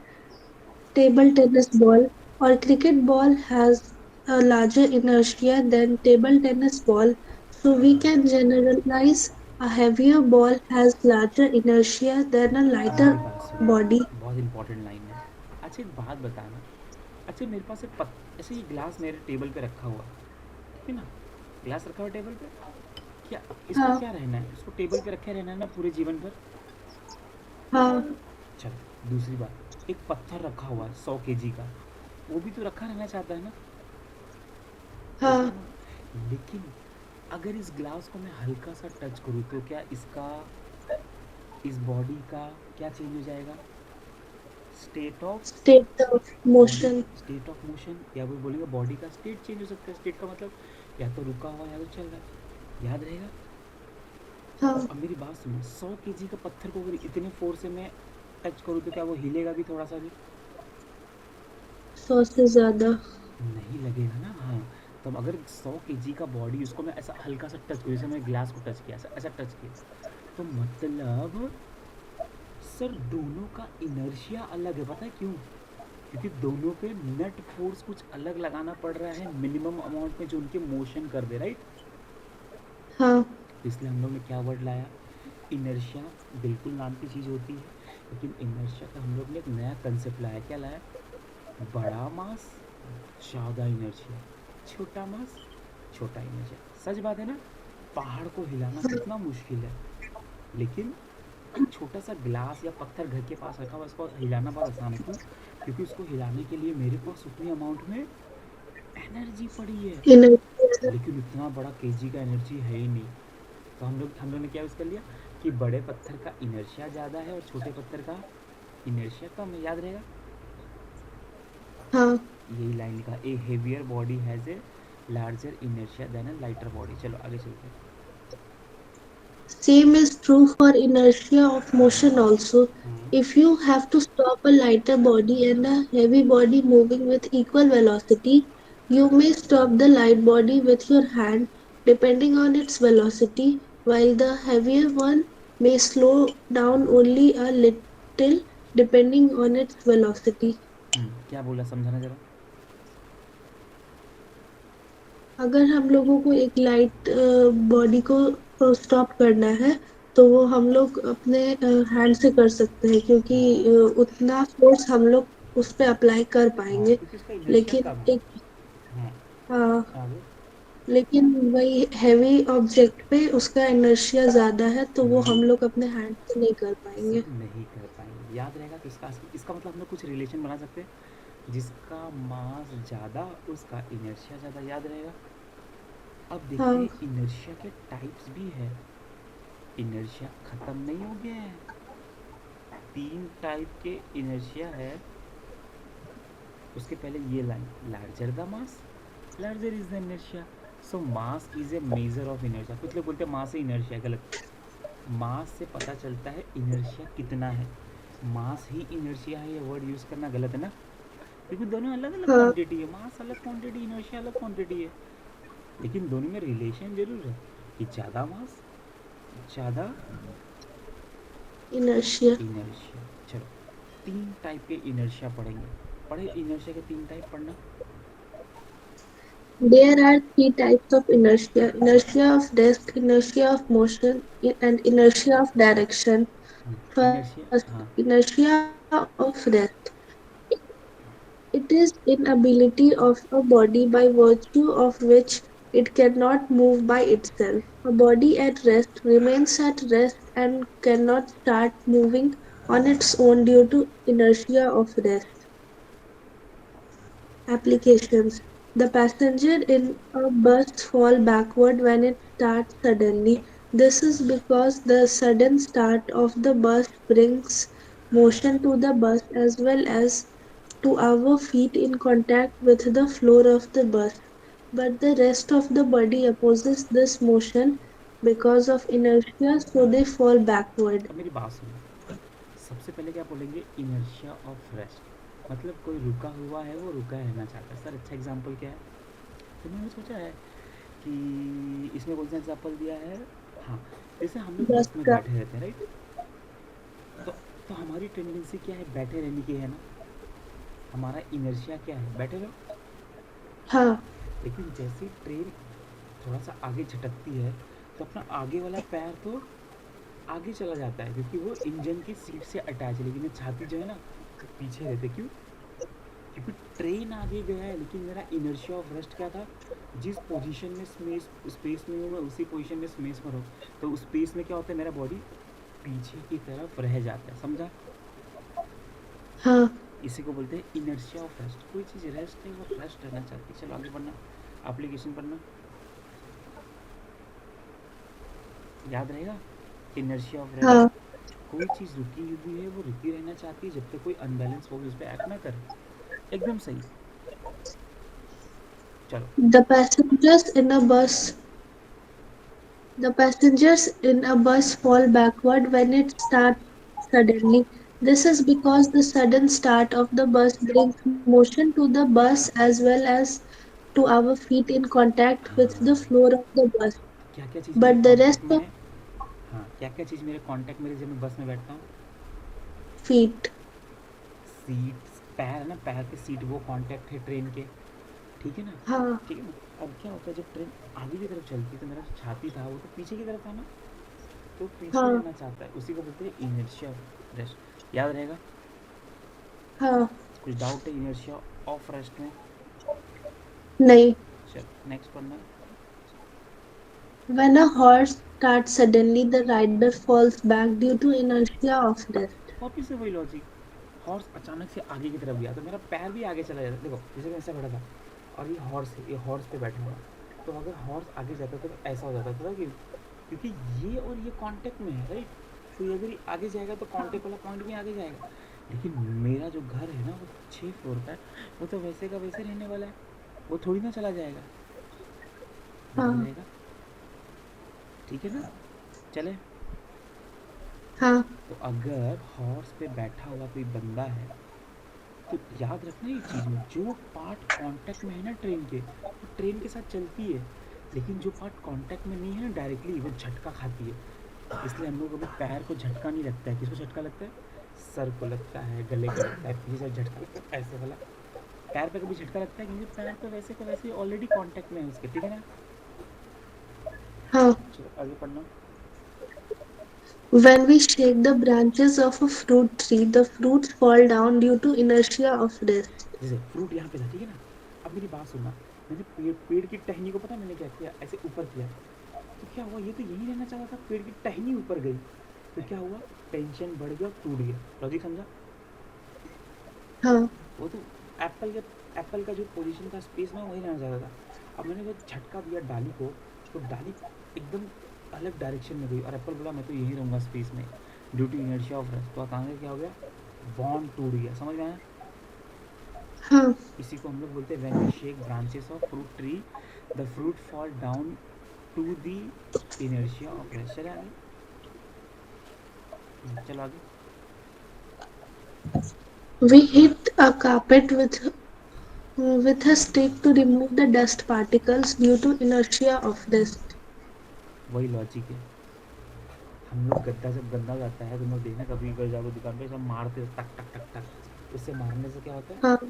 table tennis ball, or cricket ball has a larger inertia than table tennis ball, so we can generalize a heavier ball has larger inertia than a मेरी lighter बात सुनो, body. बहुत important line है। अच्छा एक बात बताना, अच्छा मेरे पास एक ऐसे ये ग्लास मेरे टेबल पे रखा हुआ, ठीक है ना, ग्लास रखा हुआ टेबल पे, क्या इसको हाँ क्या रहना है, इसको टेबल पे रखे रहना है ना पूरे जीवन भर। हाँ चलो दूसरी बात, एक पत्थर रखा हुआ है 100 kg का, वो भी तो रखा रहना चाहता है ना, ठीक है हाँ ना। लेकिन अगर इस ग्लास को मैं हल्का सा टच करूँ तो क्या इसका, इस बॉडी का क्या चेंज हो जाएगा, state of state of body, motion. State of motion, या वो बोलेंगे बॉडी का स्टेट चेंज हो सकता है। स्टेट का मतलब या तो रुका हुआ या तो चल रहा है, याद रहेगा। हाँ अब मेरी बात सुनो, 100 kg का पत्थर को अगर इतने फोर्स से मैं टच करूँ तो क्या वो हिलेगा भी थोड़ा सा भी, 100 से ज्यादा. नहीं लगेगा ना। हाँ, तो अब अगर 100 kg का बॉडी, उसको मैं ऐसा हल्का सा टच करूँ, जैसे मैं ग्लास को टच किया, ऐसा ऐसा टच किया, तो मतलब सर दोनों का इनर्शिया अलग है, पता है क्यों, क्योंकि दोनों पे नेट फोर्स कुछ अलग लगाना पड़ रहा है मिनिमम अमाउंट में जो उनके मोशन कर दे, राइट। हाँ तो इसलिए हम लोग ने क्या वर्ड लाया, इनर्शिया, बिल्कुल नाम की चीज़ होती है, लेकिन इनर्शिया का हम लोग ने एक नया कंसेप्ट लाया, क्या लाया, बड़ा मास ज़्यादा इनर्शिया, छोटा मास छोटा इनर्शिया। सच बात है ना, पहाड़ को हिलाना कितना मुश्किल है, लेकिन एक छोटा सा ग्लास या पत्थर घर के पास रखा हुआ इसको हिलाना बहुत आसान है, क्यों, क्योंकि उसको हिलाने के लिए मेरे पास उतनी अमाउंट में एनर्जी पड़ी है, inertia. लेकिन इतना बड़ा केजी का एनर्जी है ही नहीं। तो हम लोग ने क्या यूज़ कर लिया कि बड़े पत्थर का इनर्शिया ज़्यादा है और छोटे पत्थर का इनर्शिया कम है, याद रहेगा। हाँ. यही लाइन लिखा, a heavier body has a larger inertia than a lighter body. चलो आगे चलते हैं। Same is true for inertia of motion also. Hmm, If you have to stop a lighter body and a heavy body moving with equal velocity, you may stop the light body with your hand depending on its velocity, while the heavier one may slow down only a little depending on its velocity. क्या बोला, समझाना जरा। अगर हम लोगों को एक light body को स्टॉप करना है तो वो हम लोग अपने हैंड से कर सकते हैं क्योंकि हाँ उतना फोर्स हम लोग उस पे अप्लाई कर हाँ, पाएंगे. क्योंकि उसका इनर्शिया लेकिन कम है। एक हाँ, हाँ, आगे। लेकिन वही हैवी ऑब्जेक्ट पे उसका इनर्शिया ज्यादा है तो वो हम्म, हम लोग अपने हैंड से नहीं कर से पाएंगे. नहीं कर पाएंगे, याद रहेगा। तो इसका मतलब हम लोग कुछ रिलेशन बना सकते हैं, जिसका मास ज़्यादा उसका इनर्शिया ज़्यादा, याद रहेगा। अब देखते हाँ हैं इनर्शिया के टाइप्स भी है, इनर्शिया ख़त्म नहीं हो गया है, 3 टाइप के इनर्शिया है। उसके पहले ये line, larger the mass larger is the inertia, so mass is a measure of inertia. कुछ लोग बोलते हैं मास से इनर्शिया, गलत। मास से पता चलता है इनर्शिया कितना है, मास ही इनर्शिया है, ये वर्ड यूज़ करना गलत है ना, क्योंकि दोनों अलग अलग हाँ. क्वांटिटी है, मास अलग क्वांटिटी, इनर्शिया अलग क्वांटिटी है, लेकिन दोनों में रिलेशन जरूर है कि ज़्यादा मास ज़्यादा इनर्शिया. इनर्शिया। चलो 3 टाइप के इनर्शिया पढ़ेंगे, पढ़े इनर्शिया के 3 टाइप पढ़ना। There are three types of inertia: inertia of rest, inertia of motion, and inertia of direction. First, inertia, हाँ। inertia of rest. It is inability of a body by virtue of which it cannot move by itself. A body at rest remains at rest and cannot start moving on its own due to inertia of rest. Applications: the passenger in a bus fall backward when it starts suddenly. This is because the sudden start of the bus brings motion to the bus as well as to our feet in contact with the floor of the bus. But the rest of the body opposes this motion because of inertia, so they fall backward. अब मेरी बात सुनो, सबसे पहले क्या बोलेंगे, inertia of rest, मतलब कोई रुका हुआ है वो रुका रहना चाहता है। सर अच्छा एग्जांपल क्या है, तो मैंने सोचा है कि इसमें कौन सा एग्जांपल दिया है। हाँ, जैसे हम लोग बस बस में का बैठे रहते हैं, राइट। तो तो हमारी टेंडेंसी क्या है, बैठे रहने की है ना। हमारा इनर्शिया क्या है, बैठे रहो। हाँ लेकिन जैसे ट्रेन थोड़ा सा आगे झटकती है, तो अपना आगे वाला पैर तो आगे चला जाता है क्योंकि वो इंजन की सीट से अटैच है, लेकिन ये छाती जो है ना वो पीछे रहते। क्यों? क्योंकि ट्रेन आगे गया है, लेकिन मेरा इनर्शिया ऑफ रेस्ट क्या था, जिस पोजीशन में स्पेस में हूँ मैं उसी पोजीशन में स्पेस में रहूँ। तो उस स्पेस में क्या होता है, मेरा बॉडी पीछे की तरफ रह जाता है, समझा। हाँ इसी को बोलते हैं इनर्शिया ऑफ रेस्ट। कोई चीज़ रेस्ट है वो रेस्ट रहना चाहती है। चलो आगे बढ़ना, एप्लीकेशन पढ़ना, याद रहेगा। इनर्शिया ऑफ रेस्ट, हाँ कोई चीज़ रुकी हुई है वो रुकी रहना चाहती है जब तक कोई अनबैलेंस फोर्स उस पर एक्ट ना करे। एकदम सही। चलो। the passengers in a bus The passengers in a bus fall backward when it starts suddenly. This is because the sudden start of the bus brings motion to the bus as well as to our feet in contact with the हाँ, floor of the bus. क्या क्या चीज़ मेरे But the rest contact में of है। हाँ, क्या क्या चीज़ मेरे कांटेक्ट में है जब मैं बस में बैठता हूँ। feet. सीट, पैर है ना, पैर के सीट वो कांटेक्ट है ट्रेन के, ठीक है ना। हाँ ठीक है ना। अब क्या होता है, जब ट्रेन आगे की तरफ चलती है तो मेरा जो छाती था वो तो पीछे की तरफ था ना, तो पीछे हाँ रहना चाहता है। उसी को बोलते हैं इनर्शिया रेस्ट, याद रहेगा। हाँ कुछ डाउट है इनर्शिया ऑफ रेस्ट में? नहीं. चल नेक्स्ट पढ़ना। When a horse starts suddenly, the rider falls back due to inertia of rest. वापिस से वही लॉजिक, हॉर्स अचानक से आगे की तरफ गया तो मेरा पैर भी आगे चला जाता। देखो जैसे मैं ऐसा बैठा था और ये हॉर्स है, ये हॉर्स पे बैठा हुआ, तो अगर हॉर्स आगे जाता तो ऐसा हो जाता था कि क्योंकि ये और ये कांटेक्ट में है, राइट। तो ये अगर अगे जाएगा तो कांटेक्ट वाला पॉइंट भी आगे जाएगा। लेकिन मेरा जो घर है ना वो 6 फ्लोर का है, वो तो वैसे का वैसे रहने वाला है, वो थोड़ी ना चला जाएगा। याद हाँ रहेगा, ठीक है ना। चले। हाँ तो अगर हॉर्स पे बैठा हुआ कोई बंदा है, तो याद रखना ये चीज़ में, जो पार्ट कांटेक्ट में है ना ट्रेन के, वो ट्रेन के साथ चलती है। लेकिन जो पार्ट कांटेक्ट में नहीं है ना डायरेक्टली, वो झटका खाती है। इसलिए हम लोग कभी पैर को झटका नहीं लगता है। किसको झटका लगता है? सर को लगता है, गले को लगता है, पीछे से झटका लगता है ऐसे वाला। पैर पे कभी झटका लगता है क्योंकि पैर तो वैसे का वैसे ऑलरेडी कांटेक्ट में है उसके, ठीक है ना। हाँ. चलो आगे पढ़ना। When we shake the branches of a fruit tree, the fruits fall down due to inertia of rest. जैसे फ्रूट यहाँ पे था, ठीक है ना। अब मेरी बात सुनना, मैंने पेड़ की टहनी को, पता है मैंने क्या किया, ऐसे ऊपर किया, तो क्या हुआ, ये तो यही रहना चाहता था, पेड़ की टहनी ऊपर गई, तो क्या हुआ, टेंशन बढ़ गया, टूट गया। लॉजिक समझा। हाँ वो तो एप्पल के, एप्पल का जो पोजीशन था स्पेस में वही रहना चाहता था। अब मैंने जब झटका दिया डाली को, तो डाली एकदम अलग डायरेक्शन में गई और एप्पल बोला मैं तो यहीं रहूँगा स्पेस में, due to inertia of rest. तो अचानक क्या हो गया, बॉन्ड टूट गया। समझ में आया। हाँ इसी को हम लोग बोलते हैं when we shake branches of fruit tree, the fruit fall down to the inertia of rest. चले आगे, चलो आगे। we hit a carpet with a stick to remove the dust particles due to inertia of rest. वही logic है। हम लोग गद्दा जब गंदा हो जाता है, तुम लोग देखना कभी अगर जाओ दुकान पे, सब मारते हैं टक टक टक टक, उससे मारने से क्या होता हाँ है,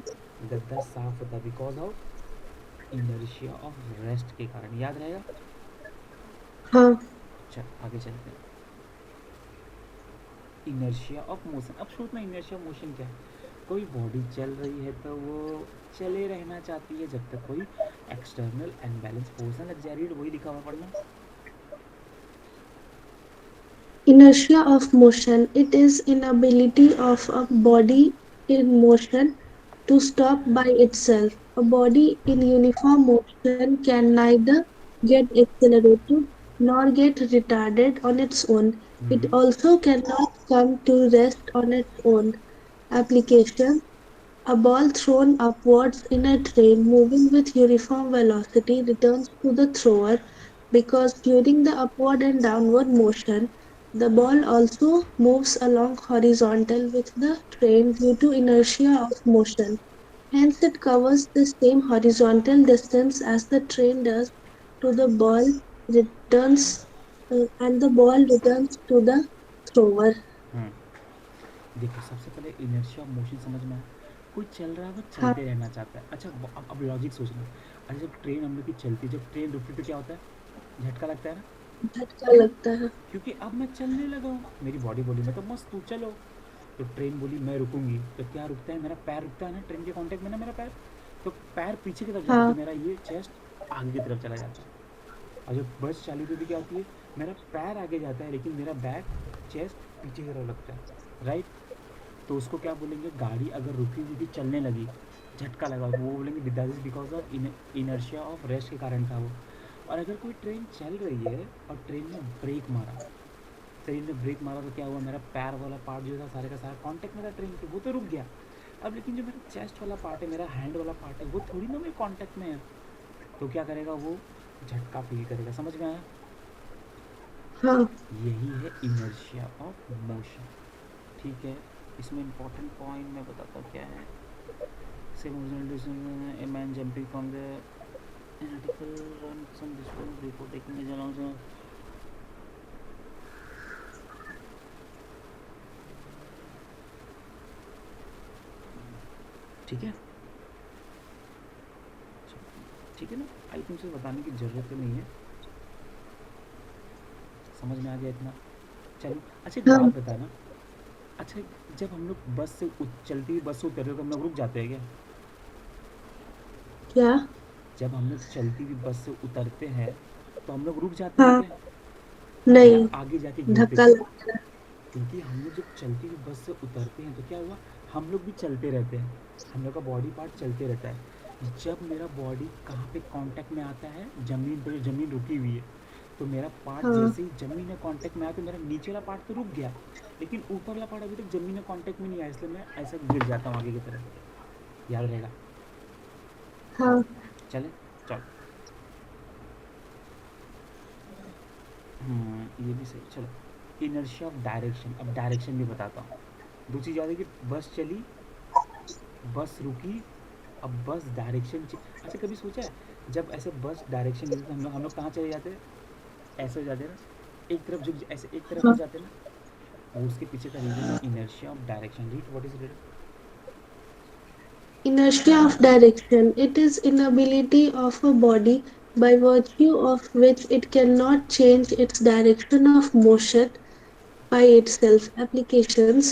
गद्दा साफ होता है। Because of inertia of rest के कारण, याद रहेगा। हाँ। चल आगे चलते हैं। इनर्शिया ऑफ मोशन, अब सोचना इनर्शिया ऑफ मोशन क्या है। कोई बॉडी चल रही है तो वो चले रहना चाहती है जब तक कोई एक्सटर्नल अनबैलेंस फोर्स ना लग जाए। रीड वही लिखा हुआ पढ़ना। Inertia of motion. It is inability of a body in motion to stop by itself. A body in uniform motion can neither get accelerated nor get retarded on its own. It hmm. also cannot come to rest on its own. Application. A ball thrown upwards in a train moving with uniform velocity returns to the thrower because during the upward and downward motion, the ball also moves along horizontal with the train due to inertia of motion. Hence, it covers the same horizontal distance as the train does to the ball returns and the ball returns to the thrower. हम्म। देखो सबसे पहले inertia of motion समझ में आया। कोई चल रहा है वो हाँ, चलते रहना चाहता है। अच्छा अब लॉजिक सोचना। अच्छा जब ट्रेन हम लोग की चलती है, जब ट्रेन रुकती तो क्या होता है, झटका लगता है ना। झटका लगता है। क्योंकि अब मैं चलने लगा हूँ, मेरी बॉडी बोली मैं तो मस्त तू चलो। तो ट्रेन बोली मैं रुकूंगी, तो क्या रुकता है, मेरा पैर रुकता है ना, ट्रेन के कांटेक्ट में ना मेरा पैर। तो पैर पीछे की तरफ जाता है तो हाँ, मेरा ये चेस्ट आगे की तरफ चला जाता है। और जब बस चालू होती है क्या होती है, मेरा पैर आगे जाता है लेकिन मेरा बैक चेस्ट पीछे की तरफ लगता है, राइट। तो उसको क्या बोलेंगे, गाड़ी अगर रुकी हुई थी चलने लगी, झटका लगा, तो वो बोलेंगे that is because of inertia of rest के कारण था वो। और अगर कोई ट्रेन चल रही है और ट्रेन ने ब्रेक मारा, ट्रेन ने ब्रेक मारा तो क्या हुआ, मेरा पैर वाला पार्ट जो था सारे का सारा कांटेक्ट में था ट्रेन के, वो तो रुक गया। अब लेकिन जो मेरा चेस्ट वाला पार्ट है, मेरा हैंड वाला पार्ट है, वो थोड़ी ना मेरे कांटेक्ट में है। तो क्या करेगा वो, झटका फील करेगा। समझ में आया। हाँ, यही है इनर्शिया ऑफ मोशन। ठीक है, इसमें इंपॉर्टेंट पॉइंट मैं बताता हूँ क्या है। Same original a man jumping from the an article on some distance before taking his announcement. ठीक है, ठीक है ना। आई थिंक से बताने की ज़रूरत तो नहीं है, समझ में आ गया इतना। चलो अच्छा एक हाँ। बात बताना। अच्छा जब हम लोग बस से चलती हुई बस से उतर रहे हो तो हम लोग रुक जाते हैं क्या। क्या? जब हम लोग चलती हुई बस से उतरते हैं तो हम लोग रुक जाते हैं हाँ, क्या, या नहीं, आगे जाके गिरते। धक्का लगता है। क्योंकि हम लोग जब चलती हुई बस से उतरते हैं तो क्या हुआ, हम लोग भी चलते रहते हैं, हम लोग का बॉडी पार्ट चलते रहता है। जब मेरा बॉडी कहाँ पे कांटेक्ट में आता है, ज़मीन पर, ज़मीन रुकी हुई है, तो मेरा पार्ट हाँ, जैसे ही ज़मीन में कांटेक्ट में आया तो मेरा नीचे वाला पार्ट तो रुक गया, लेकिन ऊपर वाला पार्ट अभी तक ज़मीन में कांटेक्ट में नहीं आया, इसलिए मैं ऐसा गिर जाता हूँ आगे की तरफ। याद रहेगा। हाँ, चले, चल। ये भी सही। चलो इनर्शिया ऑफ डायरेक्शन, अब डायरेक्शन भी बताता हूँ। दो चीज़ याद है कि बस चली, बस रुकी, अब बस डायरेक्शन। अच्छा कभी सोचा है जब ऐसे बस डायरेक्शन लेते तो हम लोग कहाँ चले जाते हैं, ऐसे हो जाते हैं ना, एक तरफ झुक, ऐसे एक तरफ हो हाँ। जाते हैं ना। वो उसके पीछे का रीज़न है inertia of direction. Read what is read. Inertia of direction. It is inability of a body by virtue of which it cannot change its direction of motion by itself. Applications.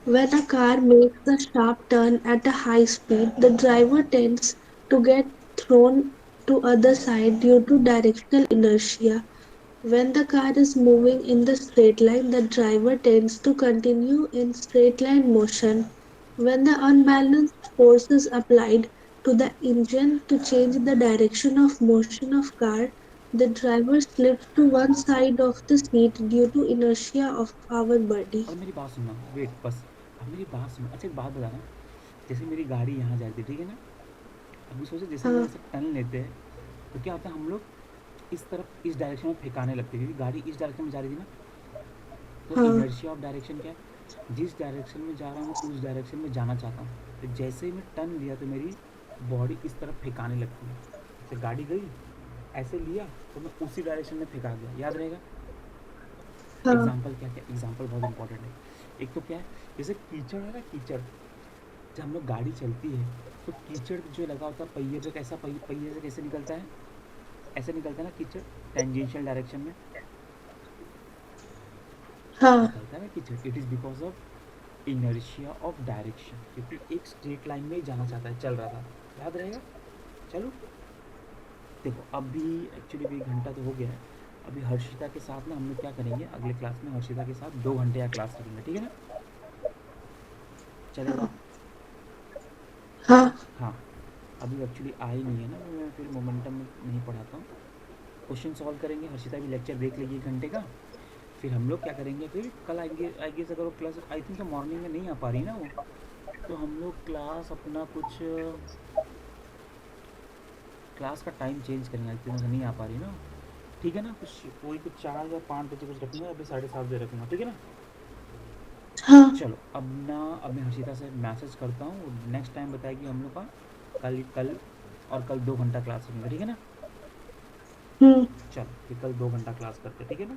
When a car makes a sharp turn at a high speed, the driver tends to get thrown to other side due to directional inertia. When the car is moving in the straight line, the driver tends to continue in straight line motion. When the unbalanced force is applied to the engine to change the direction of motion of car, the driver slips to one side of the seat due to inertia of our body. अब मेरी बात सुनना, wait बस, अब मेरी बात सुनो। अच्छा एक बात बताना, जैसे मेरी गाड़ी यहाँ जा रही थी, ठीक है ना। अभी सोचो जैसे हम लोग हाँ, ऐसे टर्न लेते हैं तो क्या होता है, हम लोग इस तरफ इस डायरेक्शन में फेंकाने लगते हैं, क्योंकि गाड़ी इस डायरेक्शन में जा रही थी ना। तो हाँ, इनर्शिया ऑफ डायरेक्शन क्या है, जिस डायरेक्शन में जा रहा हूँ उस डायरेक्शन में जाना चाहता हूँ, तो जैसे ही मैं टर्न लिया तो मेरी बॉडी इस तरफ फेंकाने लगती है। जैसे गाड़ी गई, ऐसे लिया तो मैं उसी डायरेक्शन में फेंका गया। याद रहेगा। हाँ, एग्जाम्पल क्या क्या, एग्जाम्पल बहुत इंपॉर्टेंट है। एक तो क्या है, जैसे कीचड़ है ना, कीचड़, जब हम लोग गाड़ी चलती है तो कीचड़ जो लगा होता है पहिए पे, कैसा पहिए से कैसे निकलता है, ऐसे निकलता है ना कीचड़, टेंजेंशियल डायरेक्शन में हाँ। निकलता है ना कीचड़। It is because of inertia of direction, क्योंकि एक स्ट्रेट लाइन में ही जाना चाहता है, चल रहा था। याद रहेगा। चलो देखो, अभी एक्चुअली भी 1 घंटा तो हो गया है। अभी हर्षिता के साथ ना हम लोग क्या करेंगे, अगले क्लास में हर्षिता के साथ 2 घंटे का क्लास करेंगे, ठीक है ना। चलेगा। हाँ। हाँ। अभी एक्चुअली आई नहीं है ना, मैं फिर मोमेंटम में नहीं पढ़ाता हूँ। क्वेश्चन सॉल्व करेंगे, हर्षिता भी लेक्चर देख लेगी 1 घंटे का। फिर हम लोग क्या करेंगे, फिर कल आएंगे आएंगे अगर वो क्लास आई थिंक तो मॉर्निंग में नहीं आ पा रही ना वो, तो हम लोग क्लास अपना कुछ क्लास का टाइम चेंज करेंगे। आई थिंक नहीं आ पा रही ना, ठीक है ना। कुछ कोई कुछ 4 या 5 बजे कुछ रखूँगा, अभी 7:30 बजे रखूँगा, ठीक है ना। हाँ। चलो अब ना, अब मैं हर्षिता से मैसेज करता हूँ, नेक्स्ट टाइम बताएगी हम लोग का। कल कल और कल 2 घंटा क्लास करेंगे, ठीक है ना। हम्म। चलो फिर कल 2 घंटा क्लास करते हैं, ठीक है ना।